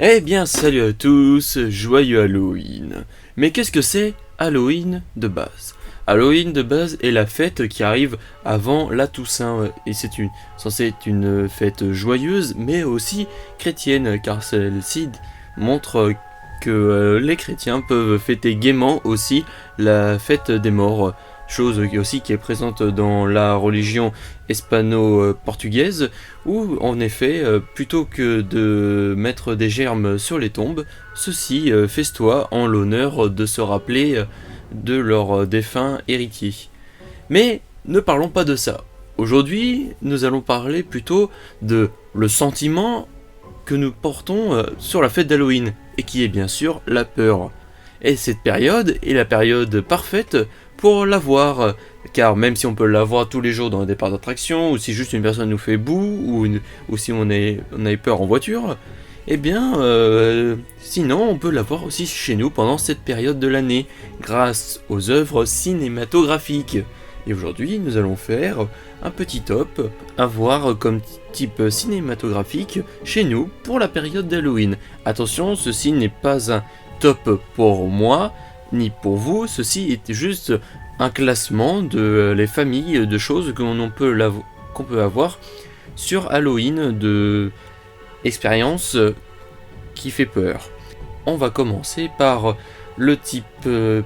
Eh bien, salut à tous, joyeux Halloween. Mais qu'est-ce que c'est Halloween de base? Halloween de base est la fête qui arrive avant la Toussaint, et c'est censée être une fête joyeuse, mais aussi chrétienne, car celle-ci montre que les chrétiens peuvent fêter gaiement aussi la fête des morts, chose qui est présente dans la religion hispano-portugaise, où en effet, plutôt que de mettre des germes sur les tombes, ceux-ci festoient en l'honneur de se rappeler de leurs défunts héritiers. Mais ne parlons pas de ça. Aujourd'hui, nous allons parler plutôt de le sentiment que nous portons sur la fête d'Halloween, et qui est bien sûr la peur. Et cette période est la période parfaite pour la voir, car même si on peut la voir tous les jours dans des parcs d'attractions, ou si juste une personne nous fait boue, ou si on a peur en voiture, eh bien, sinon on peut la voir aussi chez nous pendant cette période de l'année, grâce aux œuvres cinématographiques. Et aujourd'hui, nous allons faire un petit top à voir comme type cinématographique chez nous pour la période d'Halloween. Attention, ceci n'est pas un top pour moi, ni pour vous, ceci est juste un classement de les familles de choses qu'on peut avoir sur Halloween, de expériences qui fait peur. On va commencer par le type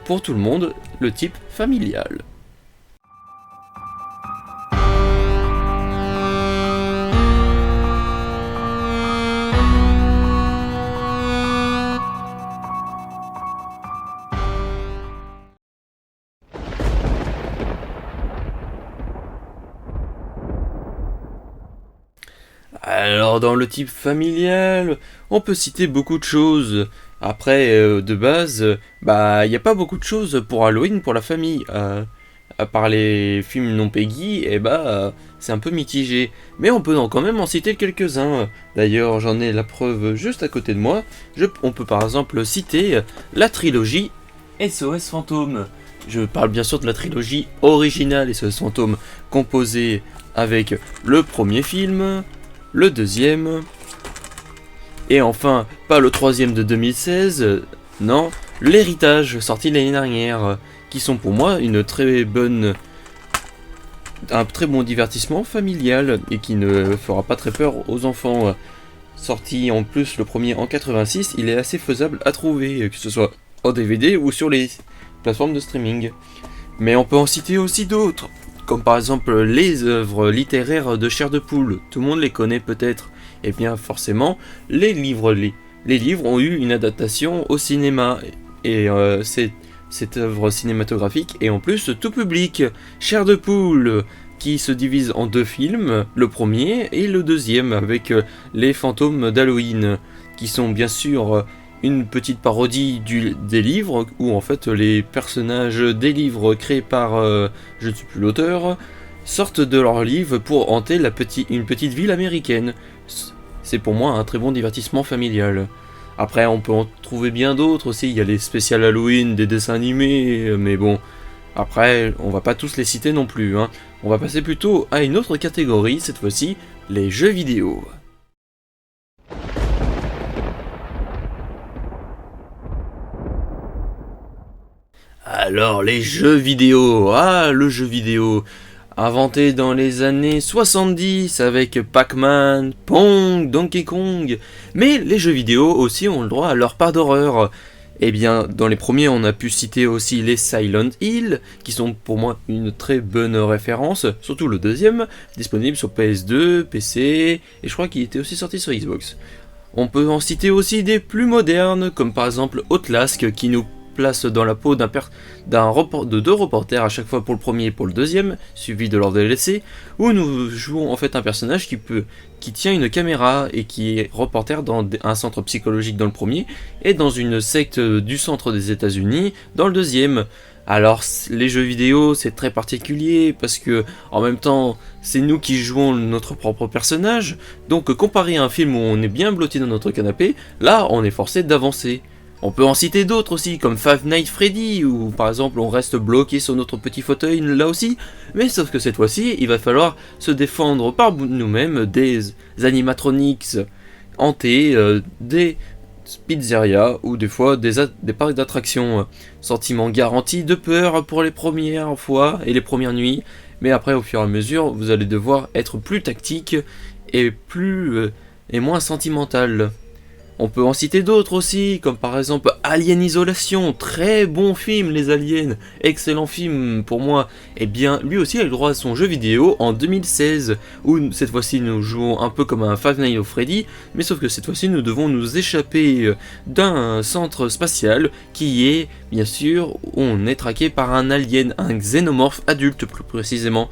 pour tout le monde, le type familial. Alors dans le type familial, on peut citer beaucoup de choses. Après, de base, il n'y a pas beaucoup de choses pour Halloween pour la famille. À part les films non Peggy, c'est un peu mitigé. Mais on peut quand même en citer quelques-uns. D'ailleurs, j'en ai la preuve juste à côté de moi. On peut par exemple citer la trilogie SOS Fantôme. Je parle bien sûr de la trilogie originale SOS Fantôme, composée avec le premier film, le deuxième, et enfin, pas le troisième de 2016, non, l'héritage sorti l'année dernière, qui sont pour moi un très bon divertissement familial, et qui ne fera pas très peur aux enfants. Sorti en plus le premier en 86, il est assez faisable à trouver, que ce soit en DVD ou sur les plateformes de streaming. Mais on peut en citer aussi d'autres, comme par exemple les œuvres littéraires de Chair de Poule, tout le monde les connaît peut-être. Et bien forcément, les livres ont eu une adaptation au cinéma, et cette œuvre cinématographique est en plus tout public. Chair de Poule, qui se divise en deux films, le premier et le deuxième, avec les fantômes d'Halloween, qui sont bien sûr une petite parodie des livres, où en fait les personnages des livres créés par, je ne sais plus l'auteur, sortent de leurs livres pour hanter une petite ville américaine. C'est pour moi un très bon divertissement familial. Après, on peut en trouver bien d'autres aussi, il y a les spéciales Halloween des dessins animés, mais bon, après, on va pas tous les citer non plus, hein. On va passer plutôt à une autre catégorie, cette fois-ci, les jeux vidéo. Alors, les jeux vidéo. Ah, le jeu vidéo. Inventé dans les années 70 avec Pac-Man, Pong, Donkey Kong. Mais les jeux vidéo aussi ont le droit à leur part d'horreur. Eh bien, dans les premiers, on a pu citer aussi les Silent Hill, qui sont pour moi une très bonne référence. Surtout le deuxième, disponible sur PS2, PC, et je crois qu'il était aussi sorti sur Xbox. On peut en citer aussi des plus modernes, comme par exemple Outlast, qui nous place dans la peau de deux reporters à chaque fois pour le premier et pour le deuxième, suivi de leur DLC, où nous jouons en fait un personnage qui tient une caméra et qui est reporter dans un centre psychologique dans le premier, et dans une secte du centre des États-Unis dans le deuxième. Alors les jeux vidéo c'est très particulier parce que en même temps c'est nous qui jouons notre propre personnage, donc comparé à un film où on est bien blotti dans notre canapé, là on est forcé d'avancer. On peut en citer d'autres aussi, comme Five Nights Freddy, où par exemple on reste bloqué sur notre petit fauteuil là aussi, mais sauf que cette fois-ci, il va falloir se défendre par nous-mêmes des animatronics hantés, des pizzerias ou des fois des parcs d'attractions. Sentiment garanti de peur pour les premières fois et les premières nuits, mais après au fur et à mesure vous allez devoir être plus tactique et et moins sentimental. On peut en citer d'autres aussi, comme par exemple Alien Isolation, très bon film les aliens, excellent film pour moi. Et bien lui aussi a eu le droit à son jeu vidéo en 2016, où cette fois-ci nous jouons un peu comme un Five Nights at Freddy, mais sauf que cette fois-ci nous devons nous échapper d'un centre spatial qui est, bien sûr, où on est traqué par un alien, un xénomorphe adulte plus précisément.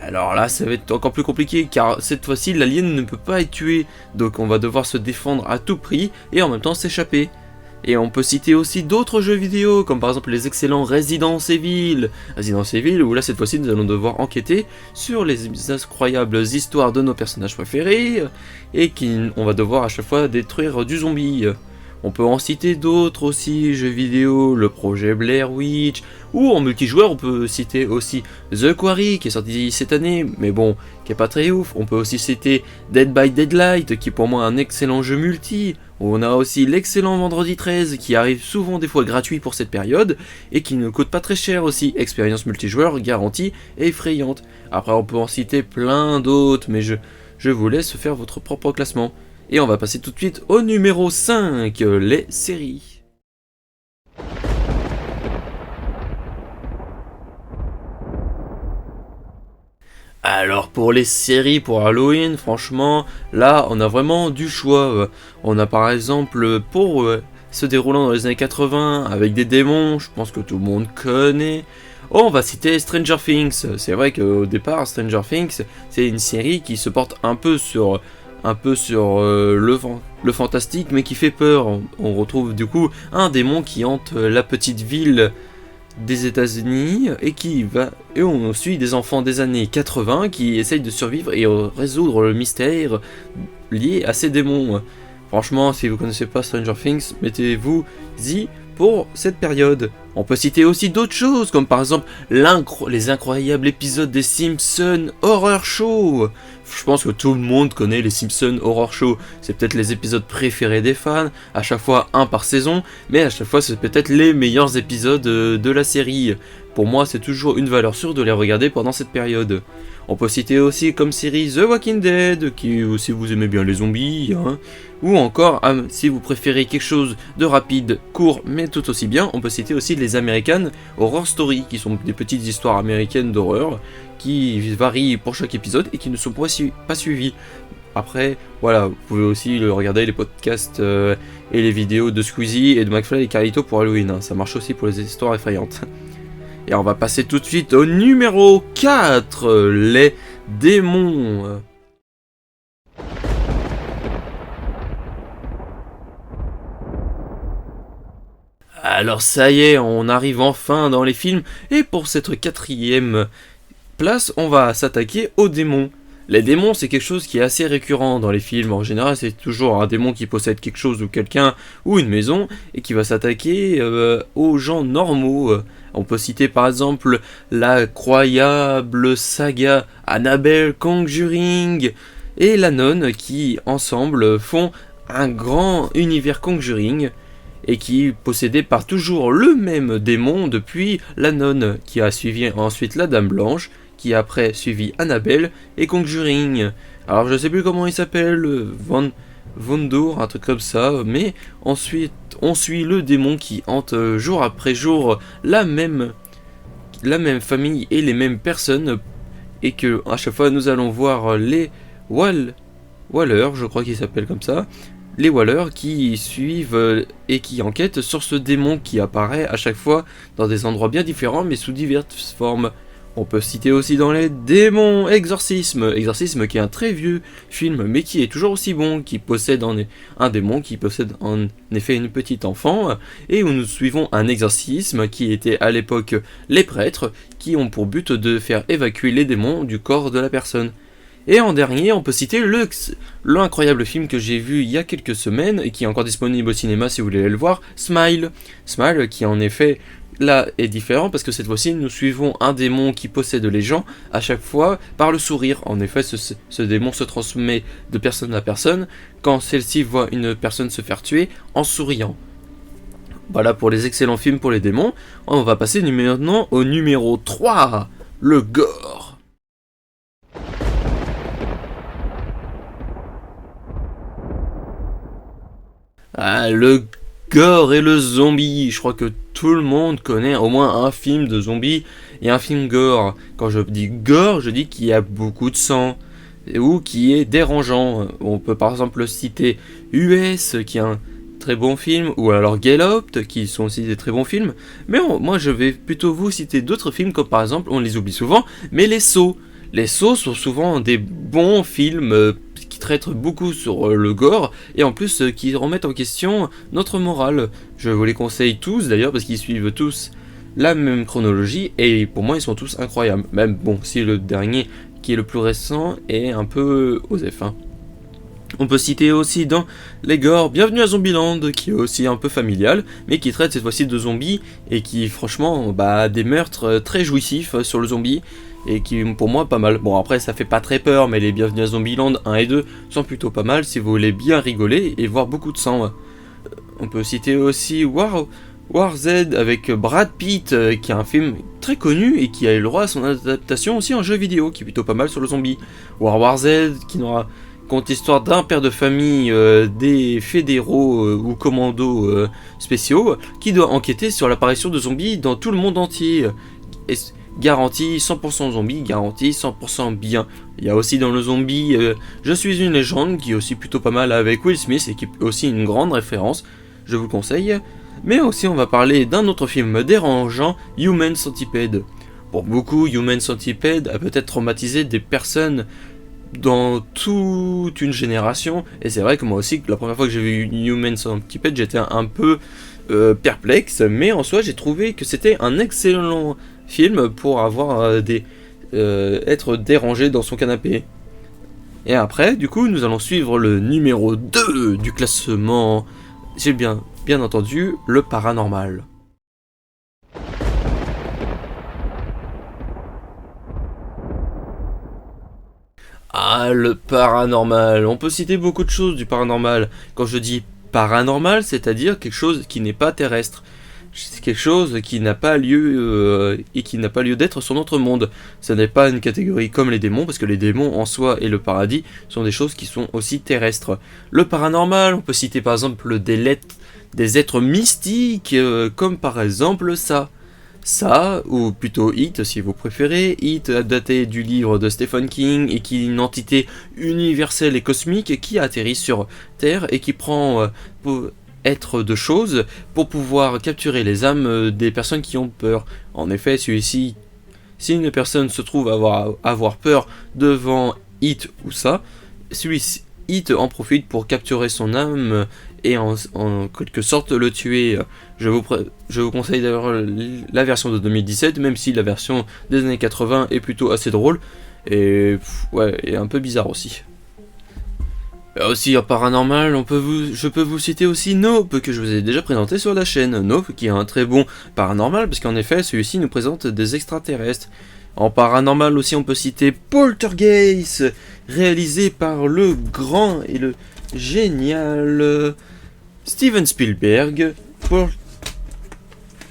Alors là, ça va être encore plus compliqué car cette fois-ci, l'alien ne peut pas être tué. Donc on va devoir se défendre à tout prix et en même temps s'échapper. Et on peut citer aussi d'autres jeux vidéo, comme par exemple les excellents Resident Evil. Resident Evil, où là cette fois-ci nous allons devoir enquêter sur les incroyables histoires de nos personnages préférés et on va devoir à chaque fois détruire du zombie. On peut en citer d'autres aussi, jeux vidéo, le projet Blair Witch, ou en multijoueur on peut citer aussi The Quarry qui est sorti cette année, mais bon, qui est pas très ouf. On peut aussi citer Dead by Daylight qui est pour moi un excellent jeu multi. On a aussi l'excellent Vendredi 13 qui arrive souvent des fois gratuit pour cette période et qui ne coûte pas très cher aussi, expérience multijoueur garantie et effrayante. Après on peut en citer plein d'autres, mais je vous laisse faire votre propre classement. Et on va passer tout de suite au numéro 5, les séries. Alors pour les séries pour Halloween, franchement, là on a vraiment du choix. On a par exemple pour se déroulant dans les années 80 avec des démons, je pense que tout le monde connaît. Oh, on va citer Stranger Things. C'est vrai qu'au départ Stranger Things c'est une série qui se porte un peu sur le fantastique mais qui fait peur. On retrouve du coup un démon qui hante la petite ville des États-Unis et on suit des enfants des années 80 qui essayent de survivre et résoudre le mystère lié à ces démons. Franchement, si vous connaissez pas Stranger Things, mettez-vous-y pour cette période. On peut citer aussi d'autres choses, comme par exemple les incroyables épisodes des Simpsons Horror Show. Je pense que tout le monde connaît les Simpsons Horror Show. C'est peut-être les épisodes préférés des fans, à chaque fois un par saison, mais à chaque fois c'est peut-être les meilleurs épisodes de la série. Pour moi, c'est toujours une valeur sûre de les regarder pendant cette période. On peut citer aussi comme série The Walking Dead, si vous aimez bien les zombies, ou encore, si vous préférez quelque chose de rapide, court, mais tout aussi bien, on peut citer aussi les American Horror Story, qui sont des petites histoires américaines d'horreur, qui varient pour chaque épisode et qui ne sont pas suivies. Après, voilà, vous pouvez aussi regarder les podcasts et les vidéos de Squeezie et de McFly et Carlito pour Halloween, ça marche aussi pour les histoires effrayantes. Et on va passer tout de suite au numéro 4, les démons. Alors ça y est, on arrive enfin dans les films, et pour cette 4e place, on va s'attaquer aux démons. Les démons, c'est quelque chose qui est assez récurrent dans les films. En général, c'est toujours un démon qui possède quelque chose ou quelqu'un ou une maison et qui va s'attaquer aux gens normaux. On peut citer par exemple la croyable saga Annabelle Conjuring et la nonne qui, ensemble, font un grand univers Conjuring et qui possédé par toujours le même démon depuis la nonne, qui a suivi ensuite la Dame Blanche, qui a après suivi Annabelle et Conjuring. Alors je sais plus comment il s'appelle, Vondour, un truc comme ça, mais ensuite on suit le démon qui hante jour après jour la même famille et les mêmes personnes, et que à chaque fois nous allons voir les Waller, je crois qu'ils s'appellent comme ça, les Waller qui suivent et qui enquêtent sur ce démon qui apparaît à chaque fois dans des endroits bien différents mais sous diverses formes. On peut citer aussi dans les démons Exorcisme qui est un très vieux film mais qui est toujours aussi bon, qui possède un démon qui possède en effet une petite enfant, et où nous suivons un exorcisme qui était à l'époque les prêtres qui ont pour but de faire évacuer les démons du corps de la personne. Et en dernier, on peut citer l'incroyable film que j'ai vu il y a quelques semaines, et qui est encore disponible au cinéma si vous voulez le voir, Smile. Smile, qui en effet, là, est différent, parce que cette fois-ci, nous suivons un démon qui possède les gens, à chaque fois, par le sourire. En effet, ce démon se transmet de personne à personne, quand celle-ci voit une personne se faire tuer, en souriant. Voilà pour les excellents films pour les démons. On va passer maintenant au numéro 3, le gore. Ah, le gore et le zombie. Je crois que tout le monde connaît au moins un film de zombie et un film gore. Quand je dis gore, je dis qu'il y a beaucoup de sang ou qui est dérangeant. On peut par exemple citer US, qui est un très bon film, ou alors Get Out, qui sont aussi des très bons films. Mais moi je vais plutôt vous citer d'autres films, comme par exemple, on les oublie souvent, mais Les Sceaux. Les Sceaux sont souvent des bons films qui traitent beaucoup sur le gore, et en plus qui remettent en question notre morale. Je vous les conseille tous d'ailleurs, parce qu'ils suivent tous la même chronologie, et pour moi ils sont tous incroyables. Même bon, si le dernier, qui est le plus récent, est un peu osef, hein. On peut citer aussi dans les gore Bienvenue à Zombieland, qui est aussi un peu familial, mais qui traite cette fois-ci de zombies, et qui franchement a des meurtres très jouissifs sur le zombie, et qui pour moi pas mal. Bon après ça fait pas très peur, mais les Bienvenue à Zombieland 1 et 2 sont plutôt pas mal si vous voulez bien rigoler et voir beaucoup de sang. On peut citer aussi War Z avec Brad Pitt, qui est un film très connu et qui a eu le droit à son adaptation aussi en jeu vidéo, qui est plutôt pas mal sur le zombie. War Z qui compte l'histoire d'un père de famille, des fédéraux ou commandos spéciaux, qui doit enquêter sur l'apparition de zombies dans tout le monde entier. Et garantie 100% zombie, garantie 100% bien. Il y a aussi dans le zombie Je suis une légende, qui est aussi plutôt pas mal avec Will Smith, et qui est aussi une grande référence, je vous le conseille. Mais aussi on va parler d'un autre film dérangeant, Human Centipede. Pour beaucoup, Human Centipede a peut-être traumatisé des personnes dans toute une génération, et c'est vrai que moi aussi, la première fois que j'ai vu Human Centipede, j'étais un peu perplexe, mais en soi j'ai trouvé que c'était un excellent film pour avoir être dérangé dans son canapé. Et après, du coup, nous allons suivre le numéro 2 du classement, j'ai bien entendu, le paranormal. Ah, le paranormal. On peut citer beaucoup de choses du paranormal. Quand je dis paranormal, c'est-à-dire quelque chose qui n'est pas terrestre. C'est quelque chose qui n'a pas lieu et qui n'a pas lieu d'être sur notre monde. Ce n'est pas une catégorie comme les démons, parce que les démons en soi et le paradis sont des choses qui sont aussi terrestres. Le paranormal, on peut citer par exemple des êtres mystiques, comme par exemple ça, ou plutôt It si vous préférez. It daté du livre de Stephen King, et qui est une entité universelle et cosmique qui atterrit sur Terre et qui prend être de choses pour pouvoir capturer les âmes des personnes qui ont peur. En effet, celui-ci, si une personne se trouve avoir peur devant It ou ça, celui-ci It en profite pour capturer son âme et en quelque sorte le tuer. Je vous conseille d'ailleurs la version de 2017, même si la version des années 80 est plutôt assez drôle et un peu bizarre aussi. Aussi en paranormal, je peux vous citer aussi Nope, que je vous ai déjà présenté sur la chaîne. Nope, qui est un très bon paranormal, parce qu'en effet, celui-ci nous présente des extraterrestres. En paranormal aussi, on peut citer Poltergeist, réalisé par le grand et le génial Steven Spielberg.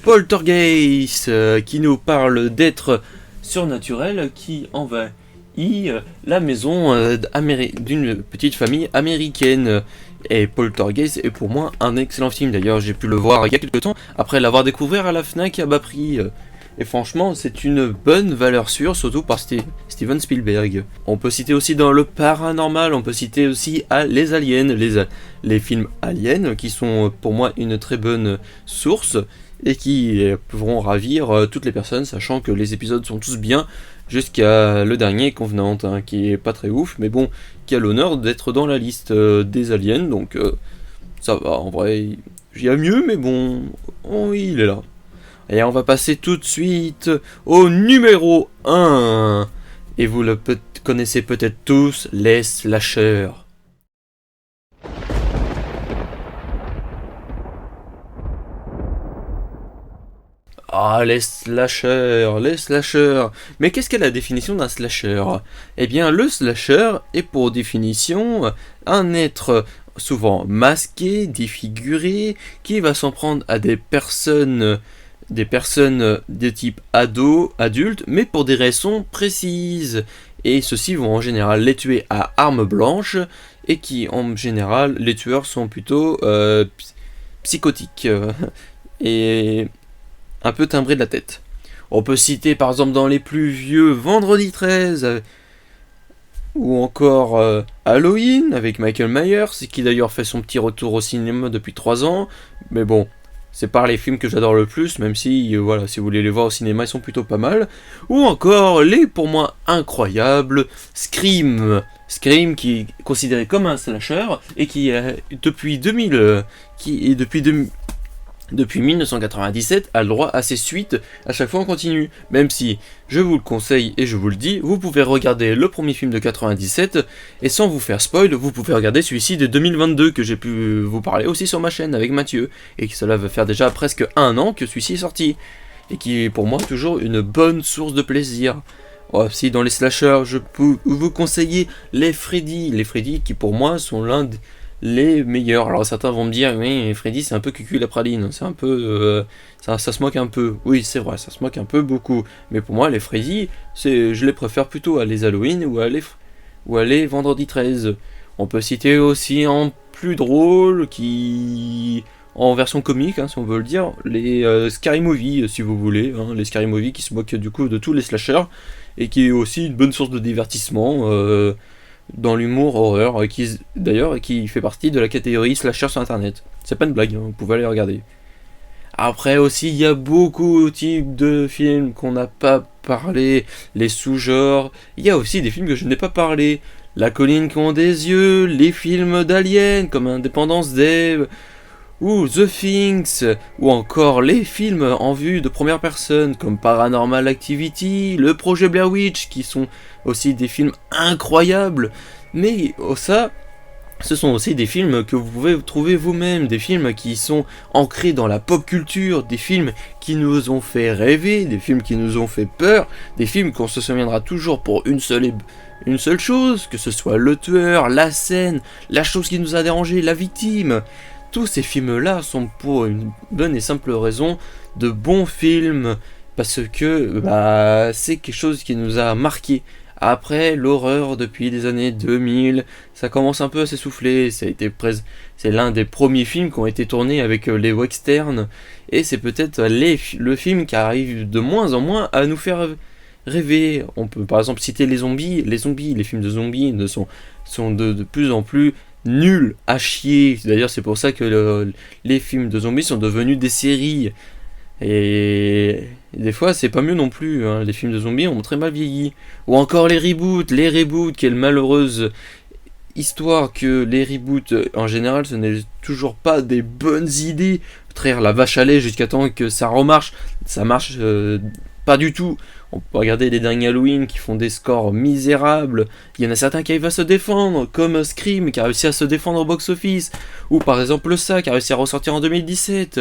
Poltergeist, qui nous parle d'êtres surnaturels qui envahissent la maison d'une petite famille américaine. Et Poltergeist est pour moi un excellent film. D'ailleurs, j'ai pu le voir il y a quelques temps après l'avoir découvert à la Fnac à bas prix. Et franchement, c'est une bonne valeur sûre, surtout par Steven Spielberg. On peut citer aussi dans le paranormal, on peut citer aussi les aliens, les films aliens, qui sont pour moi une très bonne source et qui pourront ravir toutes les personnes, sachant que les épisodes sont tous bien, jusqu'à le dernier, Covenant, qui est pas très ouf, mais bon, qui a l'honneur d'être dans la liste des aliens, donc ça va, en vrai, il y a mieux, mais bon, il est là. Et on va passer tout de suite au numéro 1. Et vous le connaissez peut-être tous les slashers. Ah, les slashers, les slashers. Mais qu'est-ce qu'est la définition d'un slasher? Eh bien, le slasher est pour définition un être souvent masqué, défiguré, qui va s'en prendre à des personnes de type ado, adultes, mais pour des raisons précises. Et ceux-ci vont en général les tuer à armes blanches, et qui en général, les tueurs sont plutôt psychotiques. Et un peu timbré de la tête. On peut citer par exemple dans les plus vieux Vendredi 13 ou encore Halloween avec Michael Myers, qui d'ailleurs fait son petit retour au cinéma depuis 3 ans. Mais bon, c'est pas les films que j'adore le plus, même si voilà, si vous voulez les voir au cinéma, ils sont plutôt pas mal. Ou encore les pour moi incroyables Scream. Scream qui est considéré comme un slasher et qui depuis 2000 qui est depuis 1997, a le droit à ses suites à chaque fois en continu. Même si, je vous le conseille et je vous le dis, vous pouvez regarder le premier film de 97 et sans vous faire spoil, vous pouvez regarder celui-ci de 2022 que j'ai pu vous parler aussi sur ma chaîne avec Mathieu et que cela va faire déjà presque 1 an que celui-ci est sorti et qui est pour moi toujours une bonne source de plaisir. Oh, si dans les slashers, je peux vous conseiller les Freddy qui pour moi sont l'un les meilleurs. Alors certains vont me dire, oui, Freddy c'est un peu cucu la praline, c'est un peu, ça se moque un peu. Oui, c'est vrai, ça se moque un peu beaucoup. Mais pour moi, les Freddy, je les préfère plutôt à les Halloween ou à les Vendredi 13. On peut citer aussi en plus drôle, en version comique, si on veut le dire, les Scary Movie, si vous voulez, les Scary Movie qui se moquent du coup de tous les slashers et qui est aussi une bonne source de divertissement. Dans l'humour horreur, qui fait partie de la catégorie slasher sur internet. C'est pas une blague, vous pouvez aller regarder. Après aussi, il y a beaucoup de types de films qu'on n'a pas parlé, les sous-genres. Il y a aussi des films que je n'ai pas parlé. La colline qui ont des yeux, les films d'aliens comme Independence Day, ou The Things, ou encore les films en vue de première personne comme Paranormal Activity, le projet Blair Witch, qui sont aussi des films incroyables. Mais ça, ce sont aussi des films que vous pouvez trouver vous-même, des films qui sont ancrés dans la pop culture, des films qui nous ont fait rêver, des films qui nous ont fait peur, des films qu'on se souviendra toujours pour une seule chose, que ce soit le tueur, la scène, la chose qui nous a dérangé, la victime. Tous ces films-là sont pour une bonne et simple raison de bons films, parce que c'est quelque chose qui nous a marqué. Après, l'horreur depuis les années 2000, ça commence un peu à s'essouffler. C'est l'un des premiers films qui ont été tournés avec les westerns, et c'est peut-être le film qui arrive de moins en moins à nous faire rêver. On peut par exemple citer les zombies. Les films de zombies sont de plus en plus nul à chier. D'ailleurs, c'est pour ça que les films de zombies sont devenus des séries. Et des fois, c'est pas mieux non plus. Les films de zombies ont très mal vieilli. Ou encore les reboots, quelle malheureuse histoire que les reboots, en général, ce n'est toujours pas des bonnes idées. Traire la vache à lait jusqu'à temps que ça remarche. Ça marche pas du tout. On peut regarder les derniers Halloween qui font des scores misérables. Il y en a certains qui arrivent à se défendre, comme Scream qui a réussi à se défendre au box-office. Ou par exemple ça qui a réussi à ressortir en 2017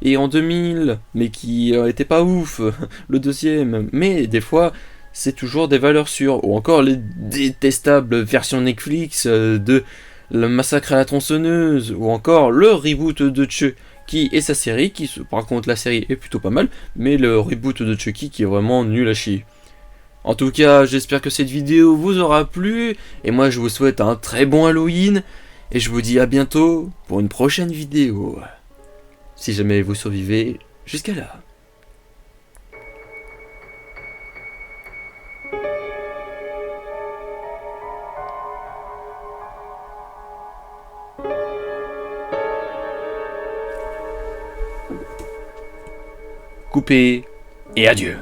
et en 2000, mais qui était pas ouf, le deuxième. Mais des fois, c'est toujours des valeurs sûres. Ou encore les détestables versions Netflix de Le Massacre à la tronçonneuse. Ou encore le reboot de Chucky et sa série, par contre la série est plutôt pas mal, mais le reboot de Chucky qui est vraiment nul à chier. En tout cas, j'espère que cette vidéo vous aura plu, et moi je vous souhaite un très bon Halloween, et je vous dis à bientôt pour une prochaine vidéo. Si jamais vous survivez jusqu'à là. Coupé et adieu.